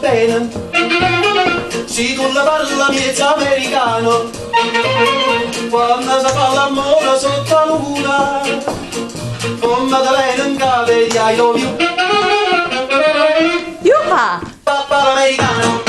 bene, se tu la parla miezza americano, quando si fa l'amore sotto la luna, come te viene in capo di I love you. Yuha! Papà l'americano.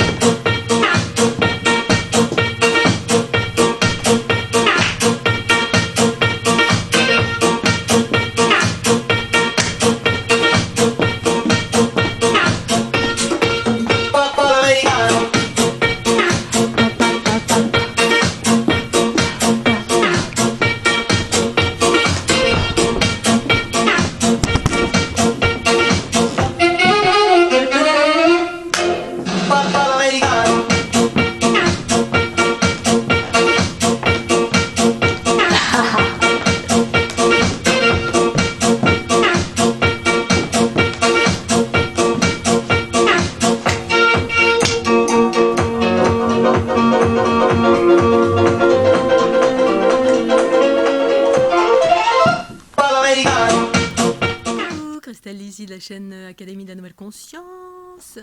Ici de la chaîne Académie de la Nouvelle Conscience.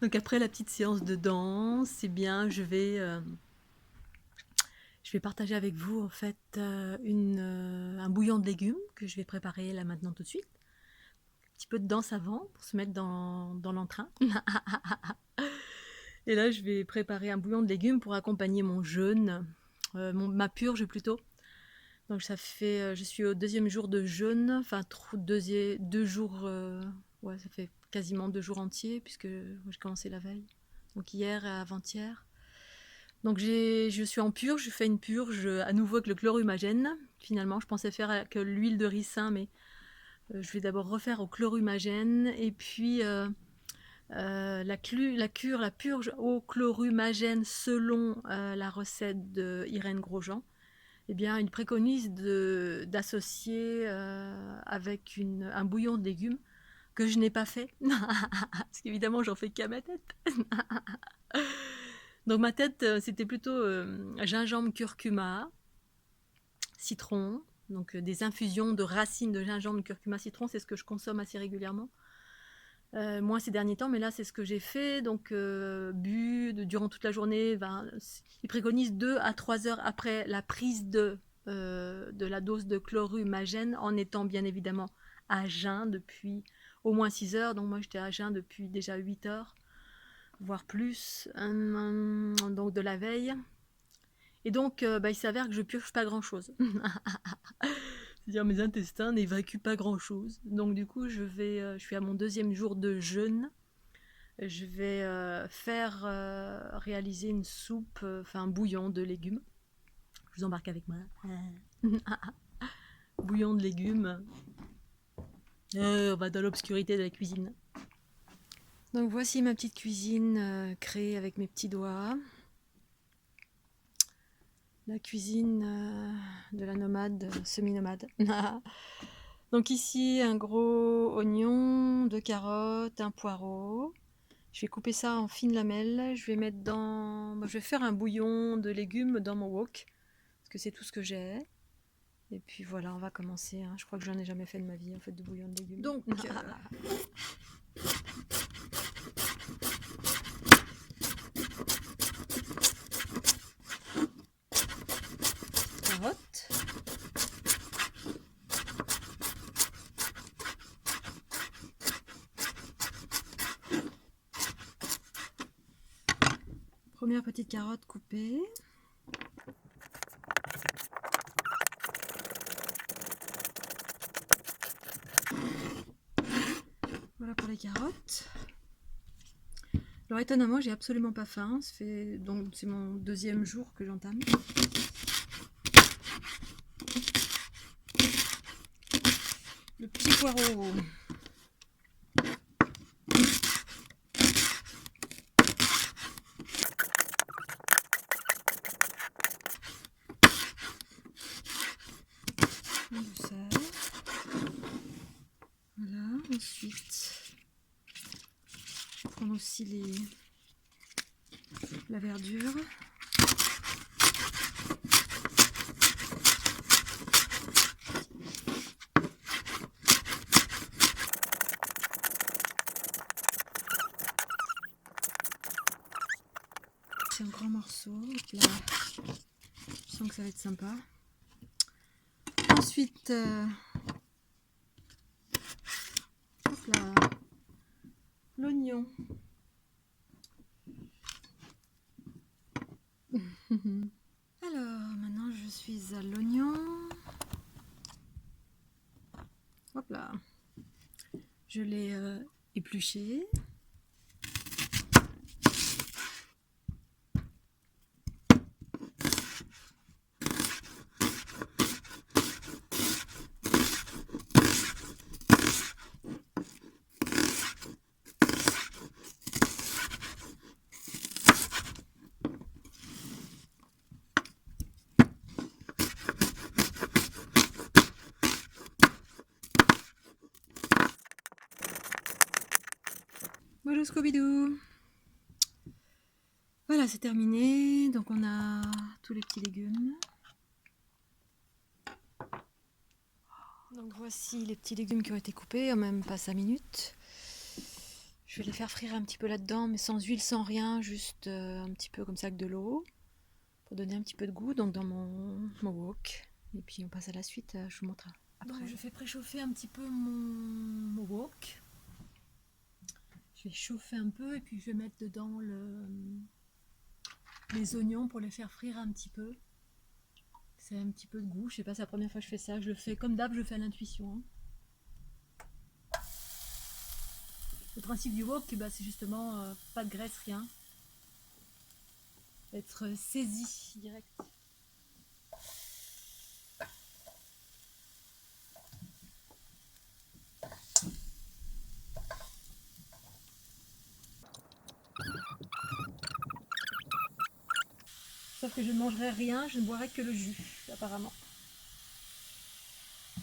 Donc après la petite séance de danse, eh bien je vais partager avec vous en fait un bouillon de légumes que je vais préparer là maintenant tout de suite. Un petit peu de danse avant pour se mettre dans l'entrain. Et là je vais préparer un bouillon de légumes pour accompagner mon jeûne, ma purge plutôt. Donc ça fait, je suis au 2e jour de jeûne, enfin 2 jours, ouais ça fait quasiment 2 jours entiers puisque j'ai commencé la veille, donc hier et avant-hier. Donc je suis en purge, je fais une purge à nouveau avec le chlorhumagène. Finalement je pensais faire avec l'huile de ricin, mais je vais d'abord refaire au chlorhumagène et puis la purge au chlorhumagène selon la recette de Irène Grosjean. Eh bien, il préconise d'associer avec un bouillon de légumes que je n'ai pas fait. Parce qu'évidemment, j'en fais qu'à ma tête. Donc ma tête, c'était plutôt gingembre, curcuma, citron. Donc des infusions de racines de gingembre, curcuma, citron, c'est ce que je consomme assez régulièrement. Moi ces derniers temps, mais là c'est ce que j'ai fait, donc durant toute la journée. Il préconise 2 à 3 heures après la prise de la dose de chlorhumagène, en étant bien évidemment à jeun depuis au moins 6 heures. Donc moi j'étais à jeun depuis déjà 8 heures, voire plus, donc de la veille. Et donc il s'avère que je purge pas grand chose. C'est-à-dire mes intestins n'évacuent pas grand-chose. Donc du coup, je suis à mon 2e jour de jeûne. Je vais réaliser une soupe, un bouillon de légumes. Je vous embarque avec moi. Bouillon de légumes. On va dans l'obscurité de la cuisine. Donc voici ma petite cuisine créée avec mes petits doigts. La cuisine de la nomade, semi-nomade. Donc ici, un gros oignon, 2 carottes, un poireau. Je vais couper ça en fines lamelles. Je vais mettre je vais faire un bouillon de légumes dans mon wok, parce que c'est tout ce que j'ai. Et puis voilà, on va commencer. Hein. Je crois que j'en ai jamais fait de ma vie, en fait, de bouillon de légumes. Donc... carottes. Première petite carotte coupée. Voilà pour les carottes. Alors étonnamment, j'ai absolument pas faim. Donc c'est mon 2e jour que j'entame. Le petit poireau. Du sel. Voilà, ensuite je vais prendre aussi la verdure. un grand morceau. Hop là. Je sens que ça va être sympa. Ensuite, hop là, l'oignon. Alors, maintenant je suis à l'oignon. Hop là. Je l'ai épluché. Bonjour Scooby-Doo. Voilà, c'est terminé. Donc on a tous les petits légumes. Donc voici les petits légumes qui ont été coupés en même pas 5 minutes. Je vais les faire frire un petit peu là-dedans, mais sans huile, sans rien, juste un petit peu comme ça avec de l'eau pour donner un petit peu de goût donc dans mon wok. Et puis on passe à la suite, je vous montre après. Donc je fais préchauffer un petit peu mon wok. Je vais chauffer un peu et puis je vais mettre dedans les oignons pour les faire frire un petit peu. C'est un petit peu de goût. Je sais pas, c'est la première fois que je fais ça. Je le fais comme d'hab, je le fais à l'intuition. Le principe du wok, bah, c'est justement pas de graisse, rien. Être saisi direct. Sauf que je ne mangerai rien, je ne boirai que le jus, apparemment.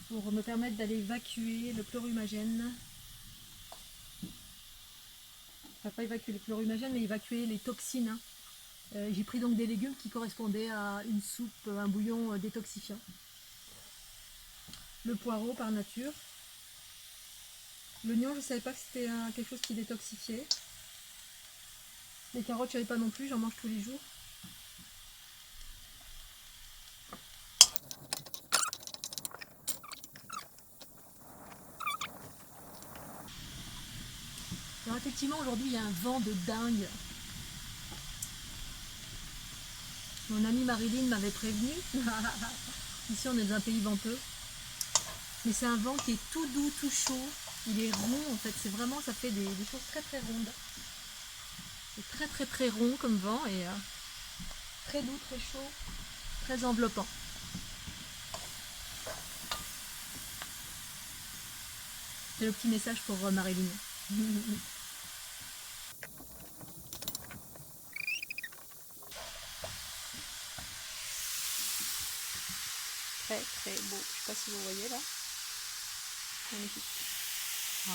Pour me permettre d'aller évacuer le chlorhumagène. Enfin, pas évacuer le chlorhumagène, mais évacuer les toxines. Hein. J'ai pris donc des légumes qui correspondaient à une soupe, un bouillon détoxifiant. Le poireau par nature. L'oignon, je ne savais pas que c'était quelque chose qui détoxifiait. Les carottes, je ne savais pas non plus, j'en mange tous les jours. Alors effectivement, aujourd'hui, il y a un vent de dingue. Mon amie Marilyn m'avait prévenu. Ici, on est dans un pays venteux. Mais c'est un vent qui est tout doux, tout chaud. Il est rond, en fait. C'est vraiment, ça fait des choses très très rondes. C'est très très très rond comme vent et très doux, très chaud, très enveloppant. C'est le petit message pour Marilyn. Très très beau. Je sais pas si vous voyez là. Magnifique. Oh.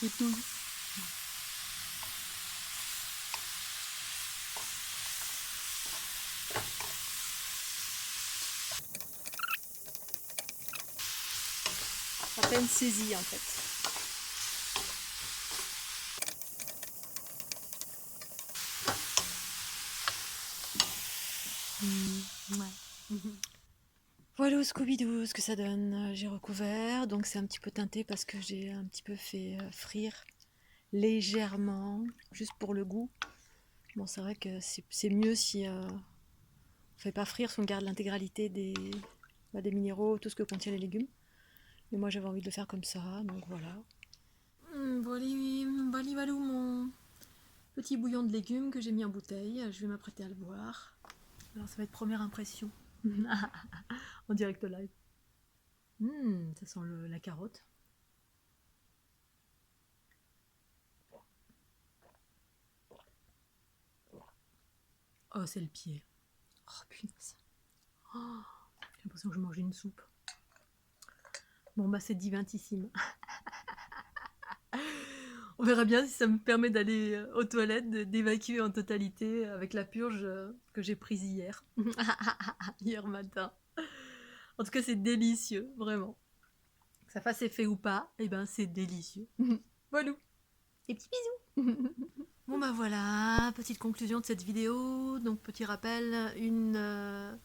C'est tout. À peine saisi en fait. Ouais. Voilà au Scooby-Doo ce que ça donne. J'ai recouvert, donc c'est un petit peu teinté parce que j'ai un petit peu fait frire légèrement, juste pour le goût. Bon, c'est vrai que c'est mieux si on fait pas frire, si on garde l'intégralité des minéraux, tout ce que contient les légumes. Mais moi j'avais envie de le faire comme ça, donc voilà. Voilà mon petit bouillon de légumes que j'ai mis en bouteille. Je vais m'apprêter à le boire. Alors ça va être première impression. En direct live. Ça sent la carotte. Oh, c'est le pied. Oh, punaise. Oh, j'ai l'impression que je mangeais une soupe. Bon, bah, c'est divintissime. On verra bien si ça me permet d'aller aux toilettes, d'évacuer en totalité avec la purge que j'ai prise hier. Hier matin. En tout cas, c'est délicieux, vraiment. Que ça fasse effet ou pas, eh ben, c'est délicieux. Voilà. Et petits bisous. Bon bah voilà, petite conclusion de cette vidéo. Donc petit rappel, une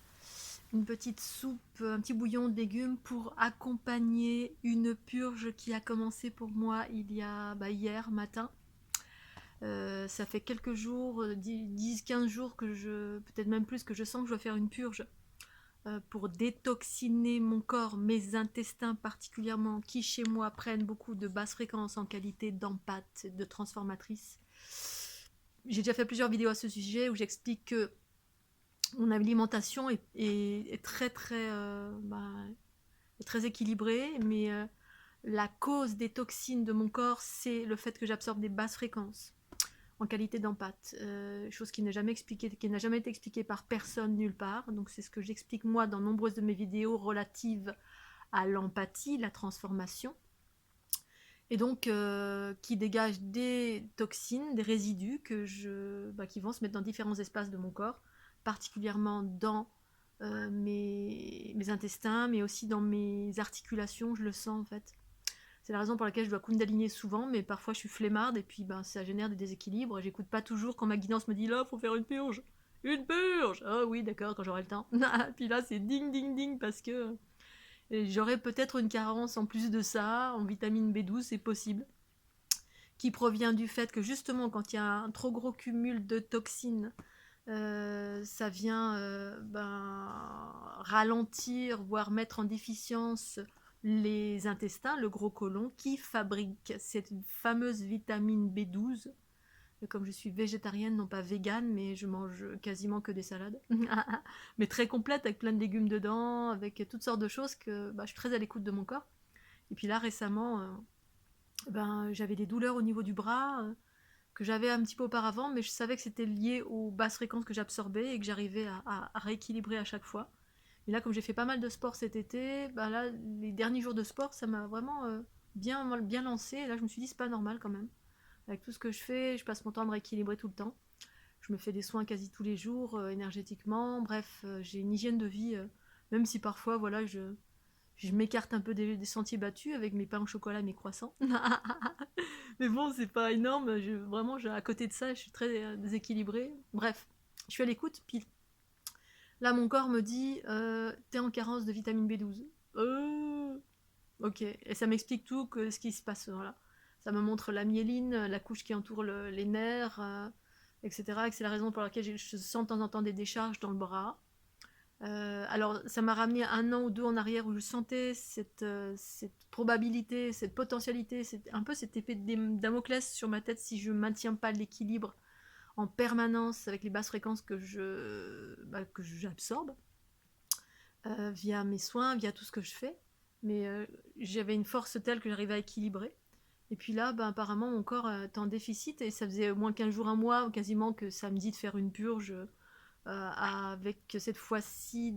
petite soupe, un petit bouillon de légumes pour accompagner une purge qui a commencé pour moi il y a hier matin. Ça fait quelques jours, 10-15 jours que peut-être même plus, que je sens que je dois faire une purge pour détoxiner mon corps, mes intestins particulièrement, qui chez moi prennent beaucoup de basses fréquences en qualité d'empâte, de transformatrice. J'ai déjà fait plusieurs vidéos à ce sujet où j'explique que mon alimentation est très très équilibrée, mais la cause des toxines de mon corps, c'est le fait que j'absorbe des basses fréquences en qualité d'empâte, chose qui n'a jamais été expliquée par personne nulle part. Donc c'est ce que j'explique moi dans nombreuses de mes vidéos relatives à l'empathie, la transformation, et donc qui dégage des toxines, des résidus qui vont se mettre dans différents espaces de mon corps, particulièrement dans mes intestins, mais aussi dans mes articulations. Je le sens en fait. C'est la raison pour laquelle je dois kundaliner souvent, mais parfois je suis flemmarde et puis ça génère des déséquilibres. J'écoute pas toujours quand ma guidance me dit là, faut faire une purge. Une purge. Ah oui, d'accord, quand j'aurai le temps. Puis là, c'est ding ding ding parce que j'aurais peut-être une carence en plus de ça, en vitamine B12, c'est possible, qui provient du fait que justement quand il y a un trop gros cumul de toxines, ça vient ralentir, voire mettre en déficience les intestins, le gros côlon, qui fabrique cette fameuse vitamine B12. Et comme je suis végétarienne, non pas végane, mais je mange quasiment que des salades, mais très complète, avec plein de légumes dedans, avec toutes sortes de choses que je suis très à l'écoute de mon corps. Et puis là, récemment, j'avais des douleurs au niveau du bras, que j'avais un petit peu auparavant, mais je savais que c'était lié aux basses fréquences que j'absorbais et que j'arrivais à rééquilibrer à chaque fois. Et là, comme j'ai fait pas mal de sport cet été, là, les derniers jours de sport, ça m'a vraiment bien lancé. Et là, je me suis dit, c'est pas normal quand même. Avec tout ce que je fais, je passe mon temps à me rééquilibrer tout le temps. Je me fais des soins quasi tous les jours, énergétiquement. Bref, j'ai une hygiène de vie, même si parfois, voilà, je m'écarte un peu des sentiers battus avec mes pains au chocolat et mes croissants. Mais bon, c'est pas énorme. À côté de ça, je suis très déséquilibrée. Bref, je suis à l'écoute. Puis là, mon corps me dit t'es en carence de vitamine B12. Ok. Et ça m'explique tout, ce qui se passe. Voilà. Ça me montre la myéline, la couche qui entoure les nerfs, etc. Et c'est la raison pour laquelle je sens de temps en temps des décharges dans le bras. Alors, ça m'a ramené 1 an ou 2 en arrière où je sentais cette probabilité, cette potentialité, un peu cette épée de Damoclès sur ma tête si je ne maintiens pas l'équilibre en permanence avec les basses fréquences que j'absorbe via mes soins, via tout ce que je fais. Mais j'avais une force telle que j'arrivais à équilibrer. Et puis là, apparemment, mon corps est en déficit et ça faisait au moins 15 jours, un mois, quasiment, que ça me dit de faire une purge. Avec cette fois-ci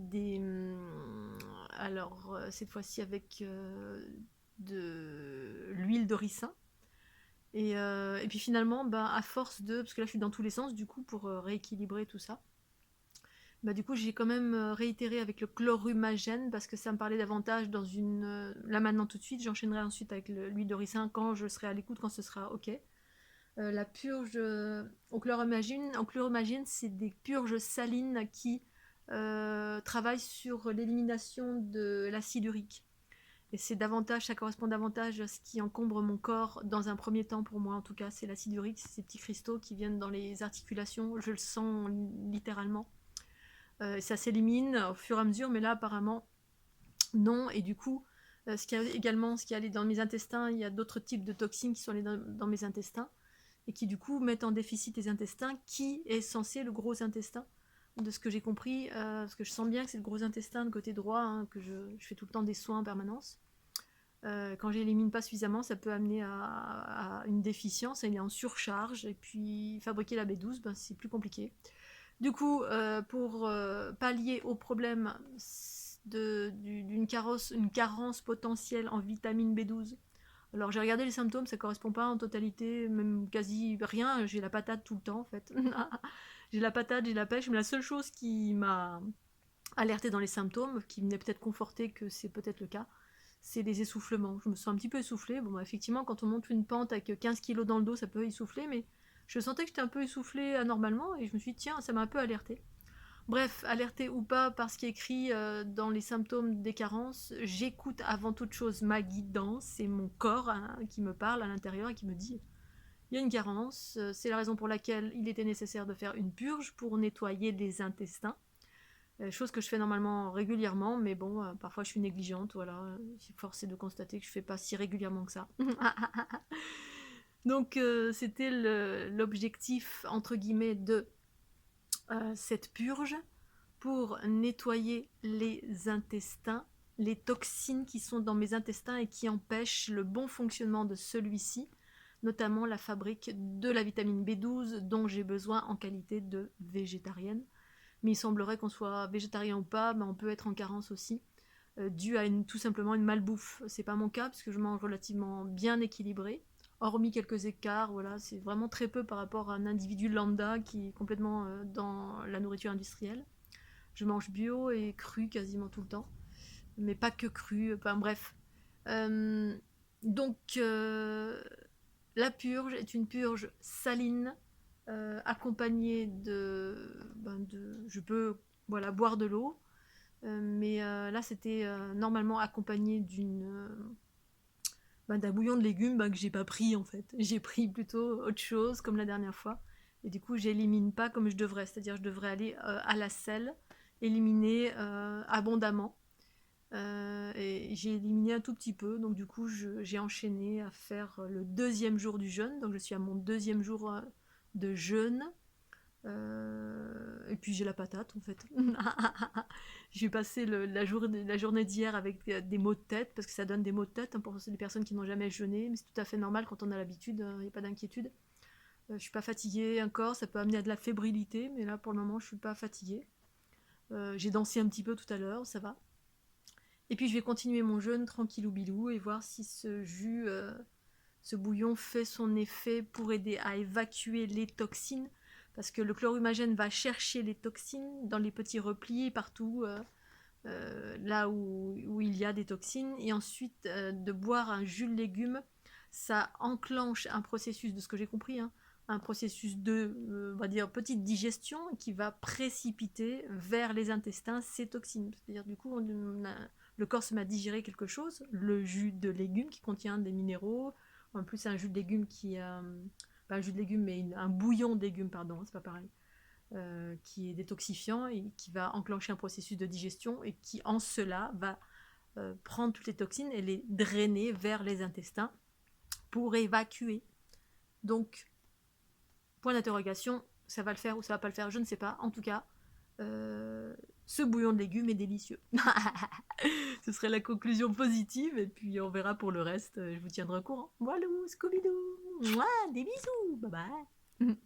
cette fois-ci avec de l'huile de ricin et puis finalement à force parce que là je suis dans tous les sens du coup pour rééquilibrer tout ça, du coup j'ai quand même réitéré avec le chlorhumagène parce que ça me parlait davantage dans là maintenant tout de suite. J'enchaînerai ensuite avec l'huile de ricin quand je serai à l'écoute, quand ce sera ok. La purge au chlorhumagine, c'est des purges salines qui travaillent sur l'élimination de l'acide urique. Et ça correspond davantage à ce qui encombre mon corps dans un premier temps pour moi en tout cas, c'est l'acide urique, c'est ces petits cristaux qui viennent dans les articulations, je le sens littéralement. Ça s'élimine au fur et à mesure, mais là apparemment non, et du coup, ce qui allait dans mes intestins, il y a d'autres types de toxines qui sont allées dans mes intestins, et qui du coup mettent en déficit les intestins, qui est censé le gros intestin, de ce que j'ai compris, parce que je sens bien que c'est le gros intestin de côté droit, que je fais tout le temps des soins en permanence. Quand j'élimine pas suffisamment, ça peut amener à une déficience, il est en surcharge, et puis fabriquer la B12, c'est plus compliqué. Du coup, pour pallier au problème d'une carence potentielle en vitamine B12, alors j'ai regardé les symptômes, ça correspond pas en totalité, même quasi rien. J'ai la patate tout le temps en fait. J'ai la patate, j'ai la pêche, mais la seule chose qui m'a alertée dans les symptômes, qui venait peut-être conforter que c'est peut-être le cas, c'est les essoufflements. Je me sens un petit peu essoufflée. Bon, effectivement, quand on monte une pente avec 15 kilos dans le dos, ça peut essouffler, mais Je sentais que j'étais un peu essoufflée anormalement et je me suis dit, tiens, ça m'a un peu alertée. Bref, alertée ou pas par ce qui est écrit dans les symptômes des carences, j'écoute avant toute chose ma guidance, c'est mon corps hein, qui me parle à l'intérieur et qui me dit il y a une carence, c'est la raison pour laquelle il était nécessaire de faire une purge pour nettoyer les intestins. Chose que je fais normalement régulièrement, mais bon, parfois je suis négligente, voilà. J'ai forcé de constater que je fais pas si régulièrement que ça. Donc c'était l'objectif, entre guillemets, de cette purge pour nettoyer les intestins, les toxines qui sont dans mes intestins et qui empêchent le bon fonctionnement de celui-ci, notamment la fabrique de la vitamine B12 dont j'ai besoin en qualité de végétarienne. Mais il semblerait qu'on soit végétarien ou pas, on peut être en carence aussi, dû à tout simplement une malbouffe. C'est pas mon cas parce que je mange relativement bien équilibré, hormis quelques écarts, voilà, c'est vraiment très peu par rapport à un individu lambda qui est complètement dans la nourriture industrielle. Je mange bio et cru quasiment tout le temps, mais pas que cru, enfin bref. Donc la purge est une purge saline, accompagnée je peux voilà, boire de l'eau, mais là c'était normalement accompagné d'un bouillon de légumes que j'ai pas pris en fait. J'ai pris plutôt autre chose comme la dernière fois. Et du coup, j'élimine pas comme je devrais. C'est-à-dire, je devrais aller à la selle, éliminer abondamment. Et j'ai éliminé un tout petit peu. Donc du coup, j'ai enchaîné à faire le deuxième jour du jeûne. Donc je suis à mon deuxième jour de jeûne. Et puis j'ai la patate en fait. J'ai passé la journée d'hier avec des maux de tête, parce que ça donne des maux de tête hein, pour les personnes qui n'ont jamais jeûné, mais c'est tout à fait normal quand on a l'habitude, il n'y a pas d'inquiétude. Je suis pas fatiguée encore, ça peut amener à de la fébrilité, mais là pour le moment je suis pas fatiguée. J'ai dansé un petit peu tout à l'heure, ça va. Et puis je vais continuer mon jeûne tranquillou bilou et voir si ce jus, ce bouillon fait son effet pour aider à évacuer les toxines, parce que le chlorhumagène va chercher les toxines dans les petits replis partout là où il y a des toxines, et ensuite de boire un jus de légumes, ça enclenche un processus, de ce que j'ai compris, hein, un processus de, on va dire, petite digestion qui va précipiter vers les intestins ces toxines. C'est-à-dire du coup, le corps se met à digérer quelque chose, le jus de légumes qui contient des minéraux, en plus c'est un jus de légumes pas un jus de légumes, mais un bouillon de légumes, pardon, c'est pas pareil, qui est détoxifiant et qui va enclencher un processus de digestion et qui, en cela, va prendre toutes les toxines et les drainer vers les intestins pour évacuer. Donc, point d'interrogation, ça va le faire ou ça va pas le faire, je ne sais pas. En tout cas, ce bouillon de légumes est délicieux. Ce serait la conclusion positive et puis on verra pour le reste. Je vous tiendrai au courant. Voilà, Scooby-Doo. Mouah, des bisous. Bye bye.